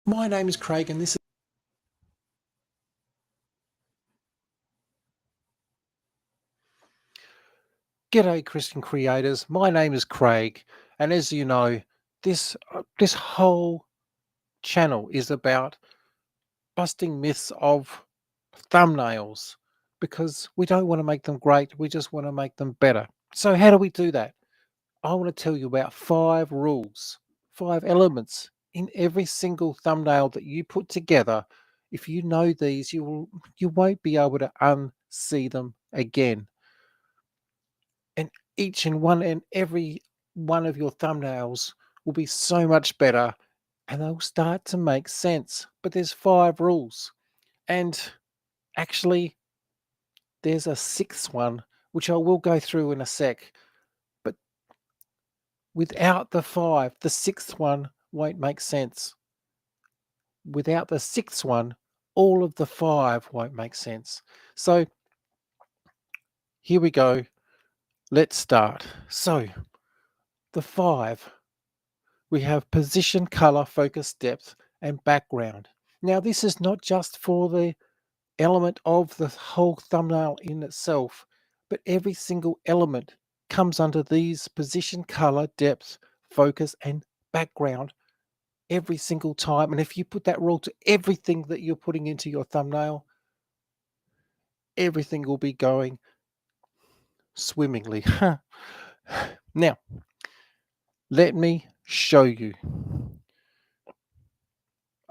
My name is Craig and this is G'day Christian creators. My name is Craig, and as you know, this whole channel is about busting myths of thumbnails because we don't want to make them great, we just want to make them better. So how do we do that? I want to tell you about 5 rules, 5 elements in every single thumbnail that you put together. If you know these, you won't be able to unsee them again. And each and every one of your thumbnails will be so much better and they'll start to make sense. But there's 5 rules. And actually, there's a 6th one, which I will go through in a sec. But without the 5, the 6th one won't make sense. Without the 6th one, all of the 5 won't make sense. So here we go. Let's start. So the 5. We have position, color, focus, depth, and background. Now, this is not just for the element of the whole thumbnail in itself, but every single element comes under these position, color, depth, focus, and background every single time. And if you put that rule to everything that you're putting into your thumbnail, everything will be going swimmingly. Now, let me show you.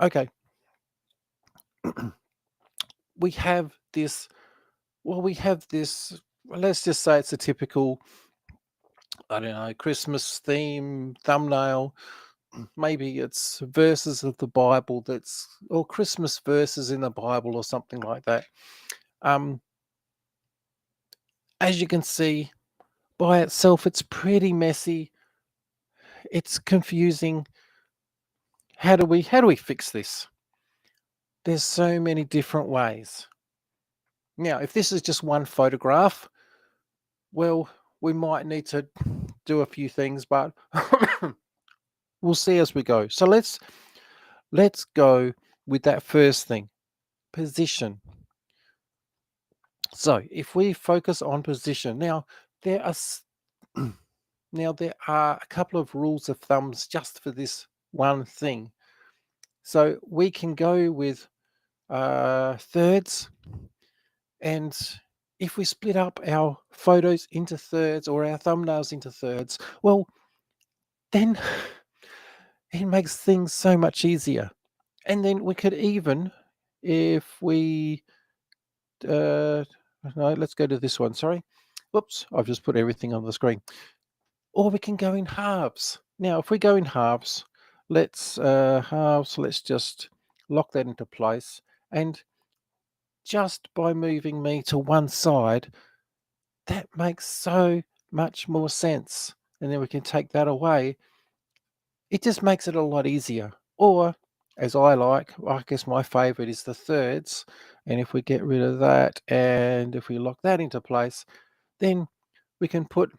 Okay. we have this let's just say it's a typical, I don't know, Christmas theme thumbnail. Maybe it's verses of the Bible or Christmas verses in the Bible or something like that. Um, as you can see, by itself, it's pretty messy. It's confusing. How do we fix this? There's so many different ways. Now, if this is just one photograph, well, we might need to do a few things, but we'll see as we go. So let's go with that first thing, position. So if we focus on position, there are now there are a couple of rules of thumbs just for this one thing. So we can go with thirds, and if we split up our photos into thirds or our thumbnails into thirds, well, then it makes things so much easier. And then we could even, if we, no, let's go to this one, sorry. Whoops, I've just put everything on the screen. Or we can go in halves. Now, if we go in halves, let's just lock that into place. And just by moving me to one side, that makes so much more sense. And then we can take that away. It just makes it a lot easier. Or, as I guess my favorite is the thirds. And if we get rid of that and if we lock that into place, then we can put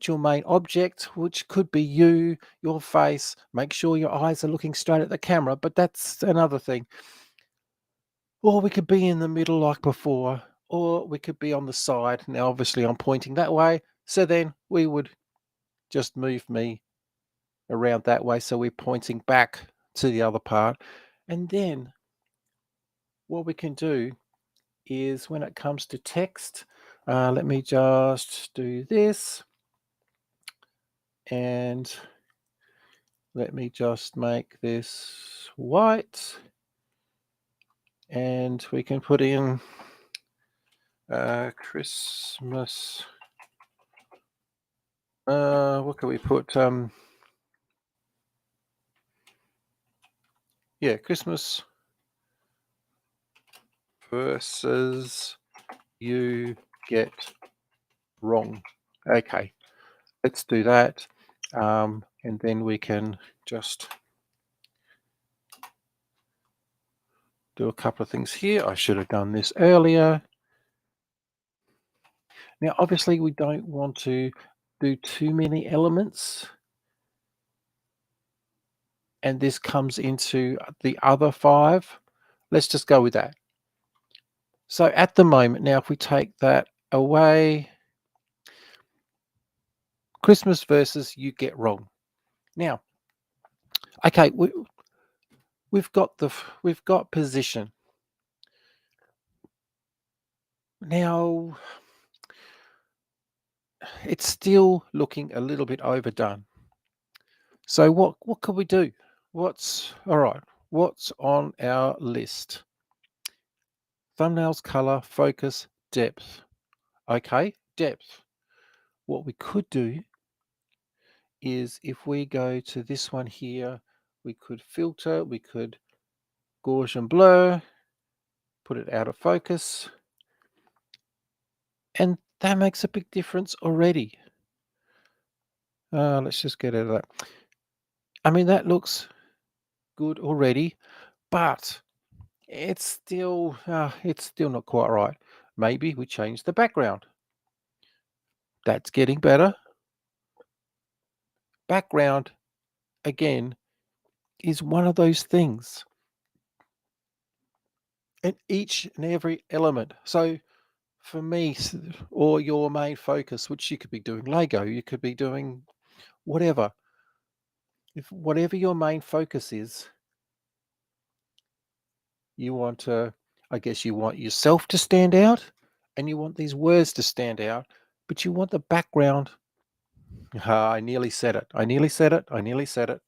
your main object, which could be you, your face. Make sure your eyes are looking straight at the camera, but that's another thing. Or we could be in the middle like before, or we could be on the side. Now, obviously, I'm pointing that way, so then we would just move me around that way, so we're pointing back to the other part. And then what we can do is, when it comes to text, let me just do this, and let me just make this white, and we can put in Christmas. What can we put? Yeah, Christmas versus you get wrong. Okay, let's do that. And then we can just do a couple of things here. I should have done this earlier. Now, obviously, we don't want to do too many elements. and this comes into the other 5. Let's just go with that. So at the moment, now if we take that away, Christmas versus you get wrong. Now, okay, we've got position. Now, it's still looking a little bit overdone. So what could we do? All right? What's on our list? Thumbnails, color, focus, depth. Okay, depth. What we could do is if we go to this one here, we could filter, we could Gaussian blur, put it out of focus, and that makes a big difference already. Let's just get out of that. I mean, that looks good already, but it's still not quite right. Maybe we change the background. That's getting better. Background, again, is one of those things. And each and every element. So for me, or your main focus, which you could be doing Lego, you could be doing whatever. If whatever your main focus is, you want to, I guess you want yourself to stand out and you want these words to stand out, but you want the background. I nearly said it. I nearly said it. I nearly said it.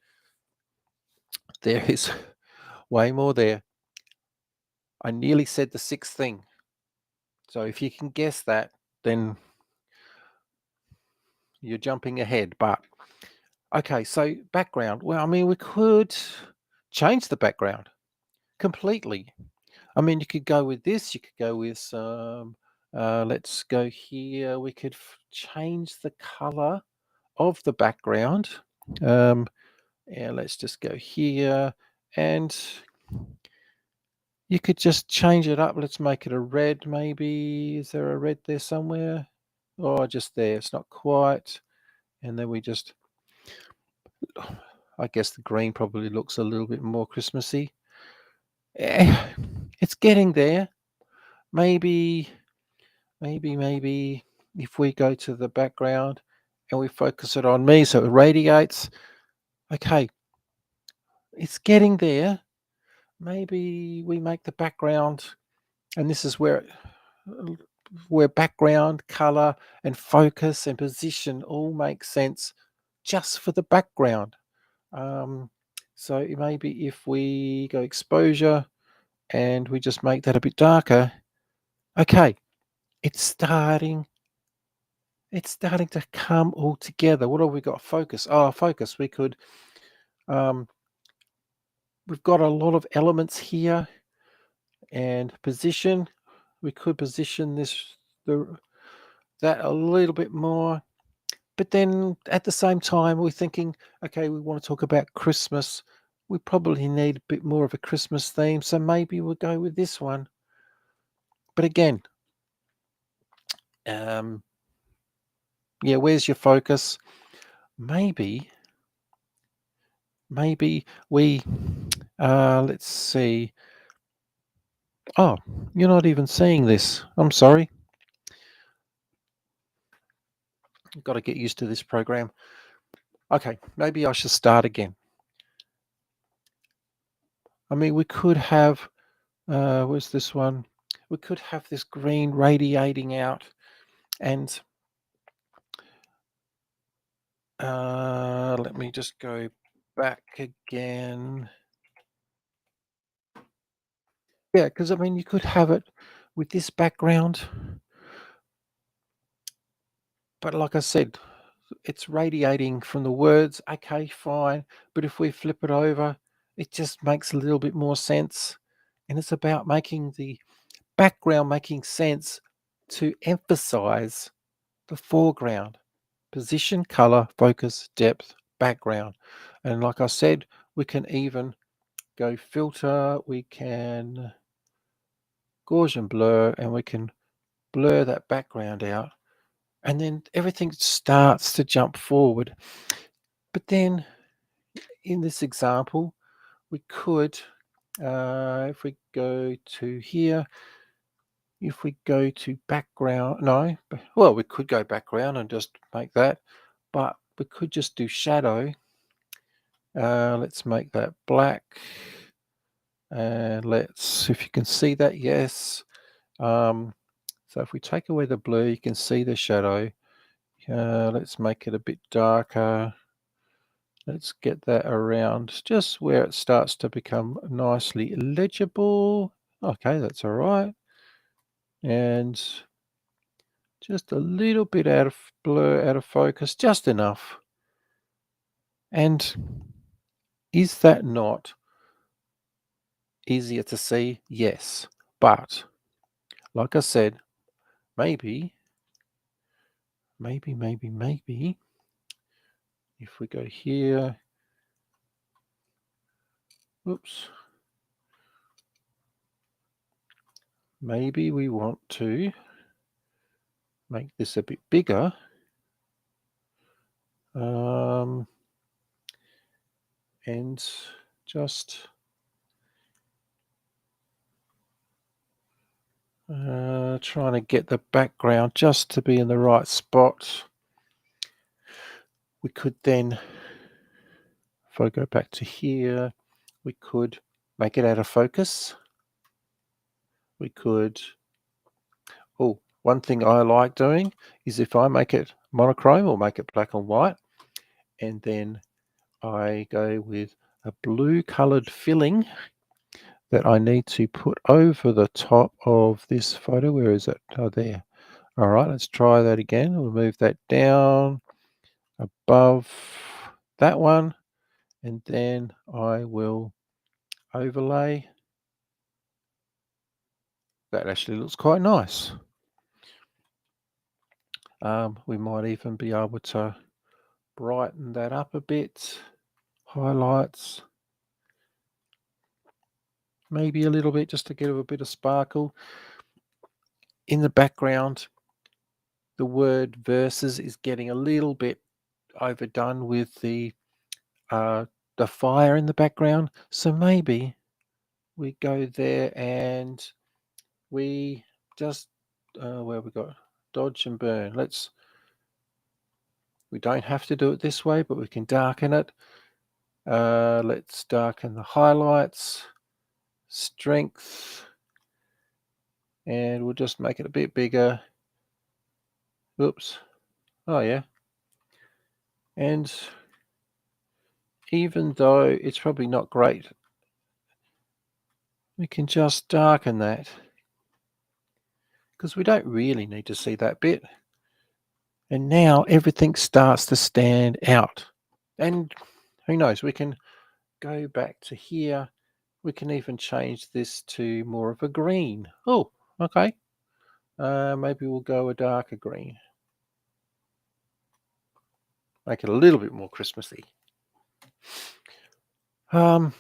There is way more there. I nearly said the 6th thing. So if you can guess that, then you're jumping ahead. But okay, so background. Well, I mean, we could change the background completely. I mean, you could go with this. You could go with some. Let's go here. We could change the color of the background. Yeah, let's just go here, and you could just change it up. Let's make it a red, maybe. Is there a red there somewhere? Oh, just there. It's not quite. And then we just, I guess the green probably looks a little bit more Christmassy. It's getting there. Maybe if we go to the background and we focus it on me so it radiates. Okay, it's getting there. Maybe we make the background, and this is where background, color, and focus and position all make sense just for the background. So maybe if we go exposure and we just make that a bit darker, okay, it's starting to come all together. What have we got? Focus. Oh, focus. We could, we've got a lot of elements here, and position. We could position that a little bit more. But then at the same time, we're thinking, okay, we want to talk about Christmas. We probably need a bit more of a Christmas theme. So maybe we'll go with this one. But again, yeah, where's your focus? Maybe we, let's see. Oh, you're not even seeing this. I'm sorry. I've got to get used to this program. Okay, maybe I should start again. I mean, we could have, where's this one? We could have this green radiating out, and let me just go back again. Yeah, because I mean, you could have it with this background, but like I said, it's radiating from the words. Okay, fine. But if we flip it over, it just makes a little bit more sense. And it's about making the background making sense to emphasize the foreground. Position, color, focus, depth, background. And like I said, we can even go filter, we can Gaussian blur, and we can blur that background out. And then everything starts to jump forward. But then in this example, we could, if we go to here, if we go to background, no, well, we could go background and just make that, but we could just do shadow. Let's make that black. And let's, if you can see that, yes. So if we take away the blue, you can see the shadow. Let's make it a bit darker. Let's get that around just where it starts to become nicely legible. Okay, that's all right. And just a little bit out of blur, out of focus, just enough. And is that not easier to see? Yes. But like I said, maybe, if we go here, oops, maybe we want to make this a bit bigger. And just trying to get the background just to be in the right spot. We could then, if I go back to here, we could make it out of focus. We could, oh, one thing I like doing is if I make it monochrome or make it black and white, and then I go with a blue colored filling that I need to put over the top of this photo. Where is it? Oh, there. All right, let's try that again. We'll move that down above that one, and then I will overlay. That actually looks quite nice. We might even be able to brighten that up a bit. Highlights, maybe a little bit, just to give a bit of sparkle. In the background, the word verses is getting a little bit overdone with the fire in the background. So maybe we go there and we just, where we got dodge and burn. We don't have to do it this way, but we can darken it. Let's darken the highlights, strength, and we'll just make it a bit bigger. Oops. Oh yeah. And even though it's probably not great, we can just darken that because we don't really need to see that bit. And now everything starts to stand out. And who knows, we can go back to here. We can even change this to more of a green. Oh, okay. Maybe we'll go a darker green. Make it a little bit more Christmassy. And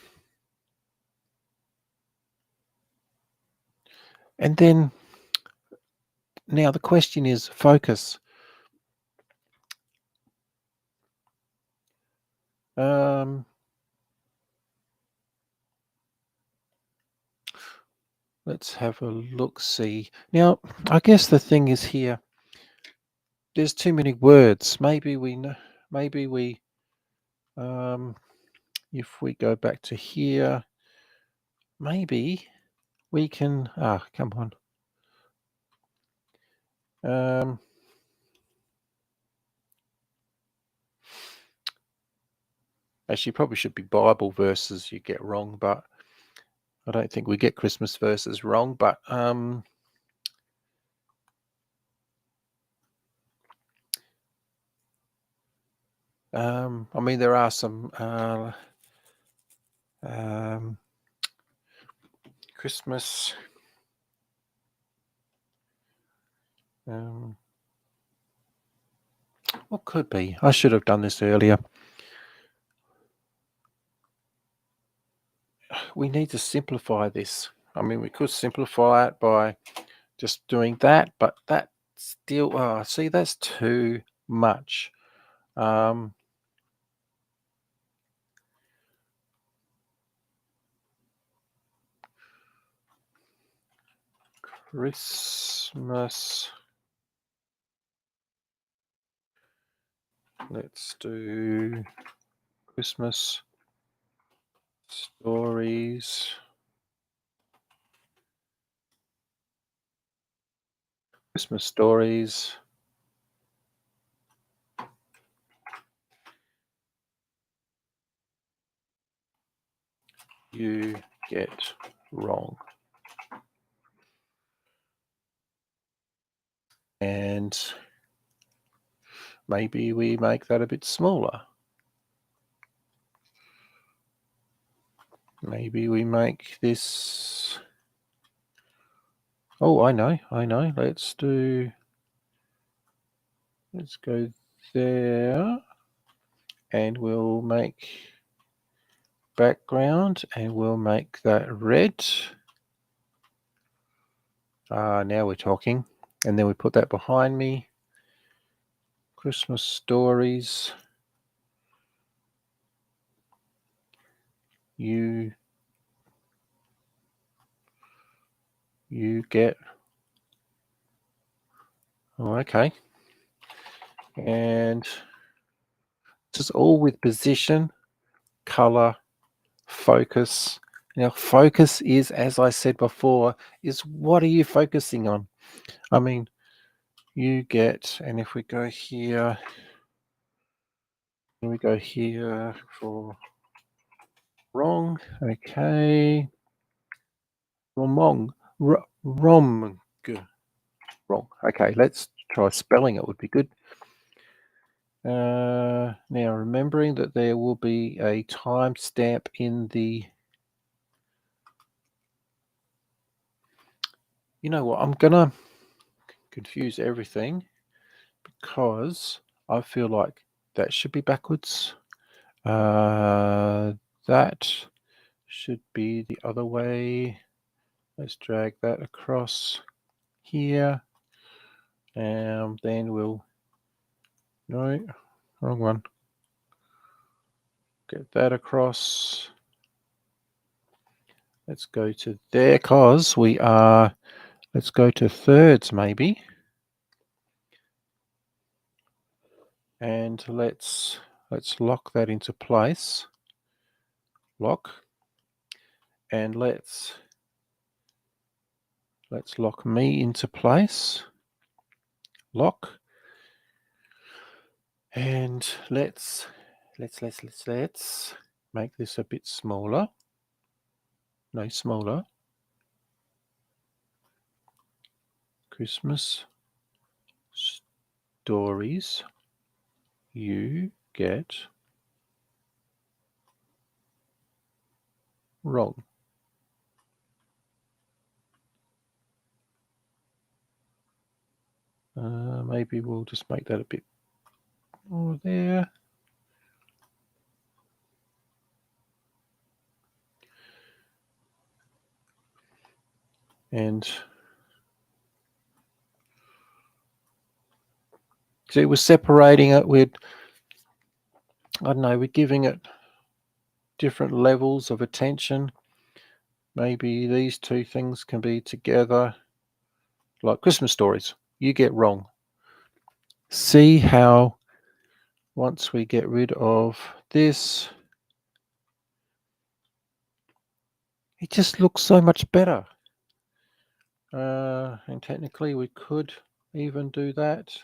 then now the question is focus. Let's have a look, see. Now, I guess the thing is here, there's too many words. Maybe we, if we go back to here, maybe we can, come on. Actually, probably should be Bible verses you get wrong, but I don't think we get Christmas verses wrong. But I mean, there are some Christmas. What could be? I should have done this earlier. We need to simplify this. I mean, we could simplify it by just doing that, but that still, see, that's too much. Christmas. Let's do Christmas stories. Christmas stories you get wrong. And maybe we make that a bit smaller. Maybe we make this. Oh, I know. Let's go there, and we'll make background, and we'll make that red. Now we're talking. And then we put that behind me. Christmas stories. You get. Oh, okay. And just all with position, color, focus. Now, focus is, as I said before, is what are you focusing on? I mean, you get, and if we go here, and we go here for wrong, okay. Wrong, wrong. Okay, let's try spelling it would be good. Now, remembering that there will be a timestamp in the. You know what? I'm gonna confuse everything because I feel like that should be backwards. That should be the other way. Let's drag that across here. And then we'll. No, wrong one. Get that across. Let's go to there because we are. Let's go to thirds maybe. And let's lock that into place. Lock. And let's lock me into place. Lock. And let's make this a bit smaller. No, smaller. Christmas stories you get wrong. Maybe we'll just make that a bit more there. And see, we're separating it with, I don't know, we're giving it different levels of attention. Maybe these two things can be together, like Christmas stories you get wrong. See how once we get rid of this, it just looks so much better. And technically we could even do that.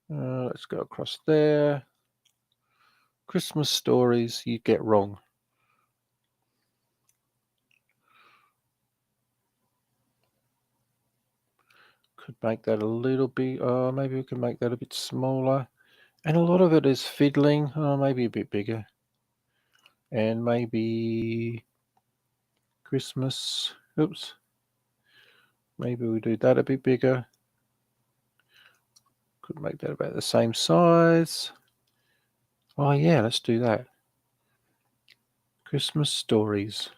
Let's go across there. Christmas stories you get wrong. Could make that a little bit, maybe we can make that a bit smaller. And a lot of it is fiddling, maybe a bit bigger. And maybe Christmas, oops. Maybe we do that a bit bigger. Could make that about the same size. Oh yeah, let's do that. Christmas stories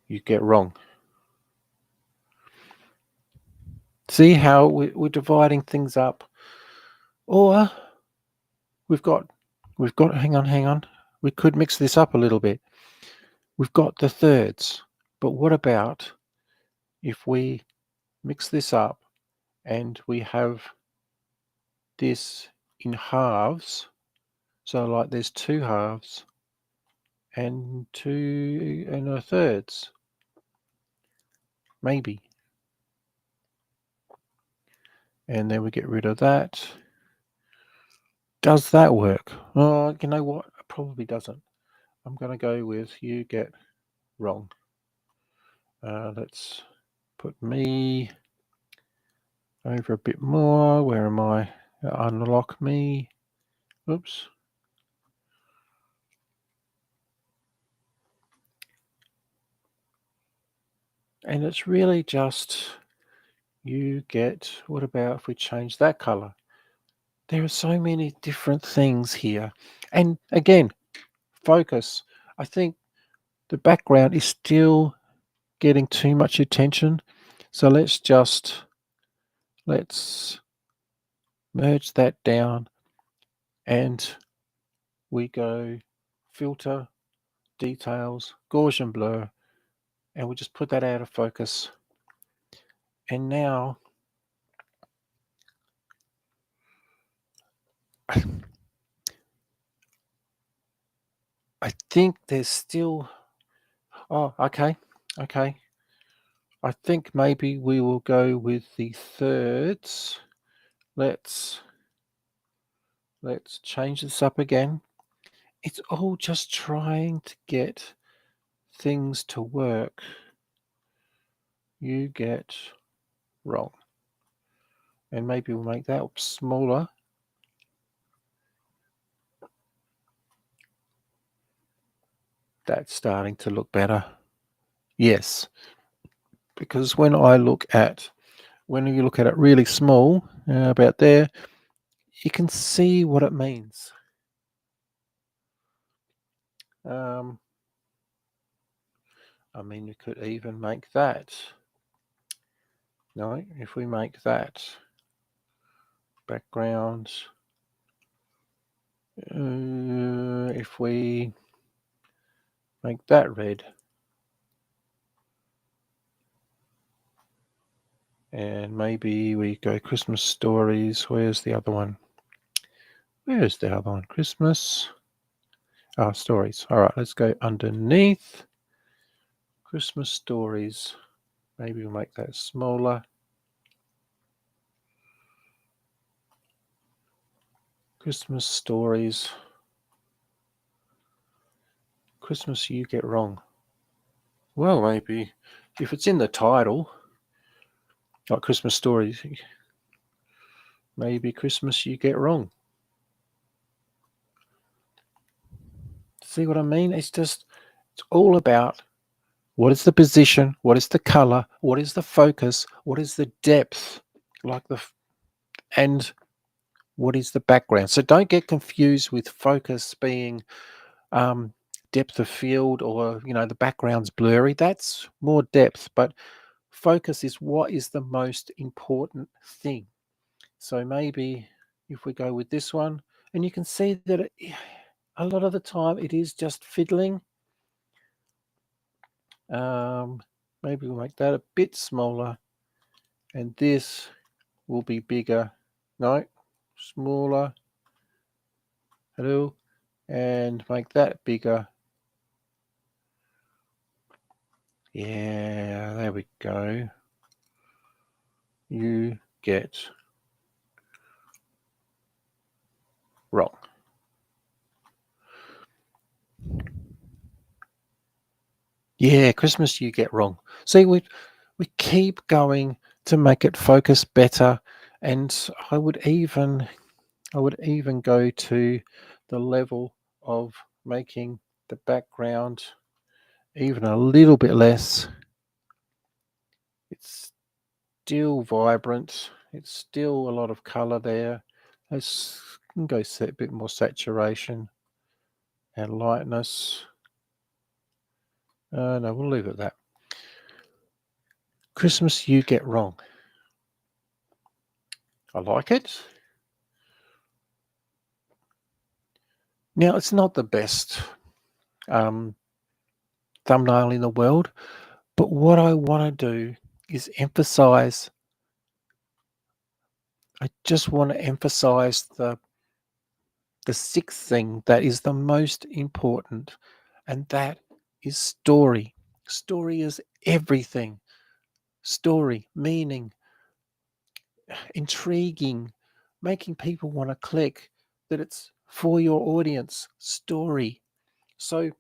you get wrong. See how we're dividing things up? Or we've got, hang on. We could mix this up a little bit. we've got the thirds. But what about if we mix this up and we have this in halves? So like there's two halves and two and a thirds, maybe. And then we get rid of that. Does that work? Oh, you know what? It probably doesn't. I'm going to go with you get wrong. Let's put me over a bit more. Where am I? Unlock me. Oops. And it's really just you get, what about if we change that color? There are so many different things here. And again, focus. I think the background is still getting too much attention. So let's merge that down and we go filter, details, Gaussian blur, and we just put that out of focus. And now I think there's still, oh, okay. I think maybe we will go with the thirds. Let's change this up again. It's all just trying to get things to work. You get wrong. And maybe we'll make that smaller. That's starting to look better. Yes, because when you look at it really small, about there, you can see what it means. I mean, we could even make that. No, if we make that background, if we make that red, and maybe we go Christmas stories. Where's the other one? Christmas. Stories. All right, let's go underneath Christmas stories. Maybe we'll make that smaller. Christmas stories. Christmas you get wrong. Well, maybe if it's in the title, like Christmas stories, maybe Christmas you get wrong. See what I mean? It's all about what is the position, what is the color, what is the focus, what is the depth, and what is the background. So don't get confused with focus being depth of field, or the background's blurry. That's more depth, but focus is what is the most important thing. So maybe if we go with this one, and you can see that a lot of the time it is just fiddling. Maybe we'll make that a bit smaller, and this will be bigger. No, smaller. Hello, and make that bigger. Yeah, there we go. You get wrong. Yeah, Christmas you get wrong. See, we keep going to make it focus better, and I would even go to the level of making the background even a little bit less. It's still vibrant. It's still a lot of color there. Let's go set a bit more saturation and lightness. No, we'll leave it at that. Christmas you get wrong. I like it. Now, it's not the best thumbnail in the world. But what I want to do is I just want to emphasize the sixth thing that is the most important, and that is story. Story is everything. Story, meaning, intriguing, making people want to click, that it's for your audience. Story. So,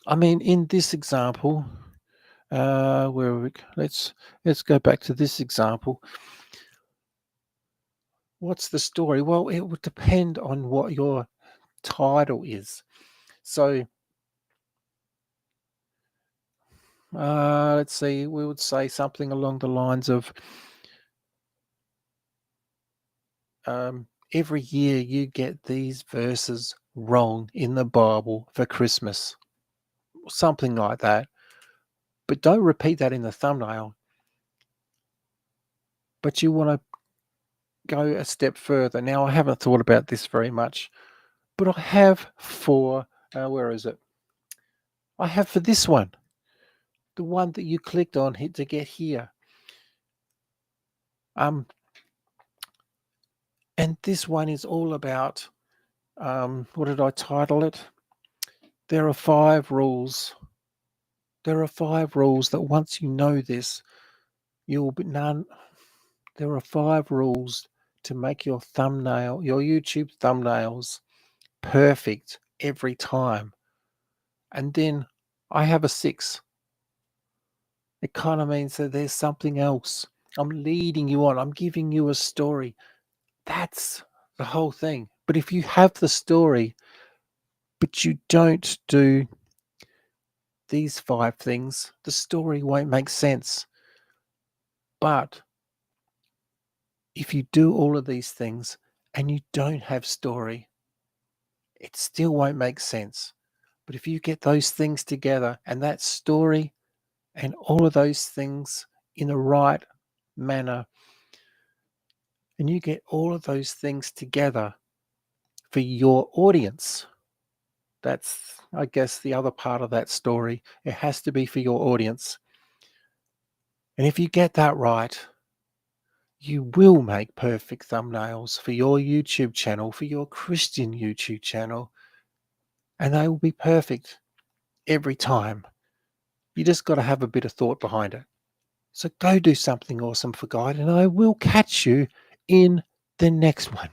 I mean, in this example, where we, let's go back to this example. What's the story? Well, it would depend on what your title is. So, let's see, we would say something along the lines of, every year you get these verses wrong in the Bible for Christmas, something like that. But don't repeat that in the thumbnail. But you want to go a step further. Now, I haven't thought about this very much, but I have for, where is it? I have for this one, the one that you clicked on to get here. And this one is all about, what did I title it? There are 5 rules. There are 5 rules that once you know this, you'll be none. There are 5 rules to make your YouTube thumbnails perfect every time. And then I have a 6. It kind of means that there's something else. I'm leading you on. I'm giving you a story. That's the whole thing. But if you have the story, but you don't do these 5 things, the story won't make sense. But if you do all of these things and you don't have story, it still won't make sense. But if you get those things together, and that story and all of those things in the right manner, and you get all of those things together for your audience, that's, I guess, the other part of that story. It has to be for your audience. And if you get that right, you will make perfect thumbnails for your YouTube channel, for your Christian YouTube channel, and they will be perfect every time. You just got to have a bit of thought behind it. So go do something awesome for God, and I will catch you in the next one.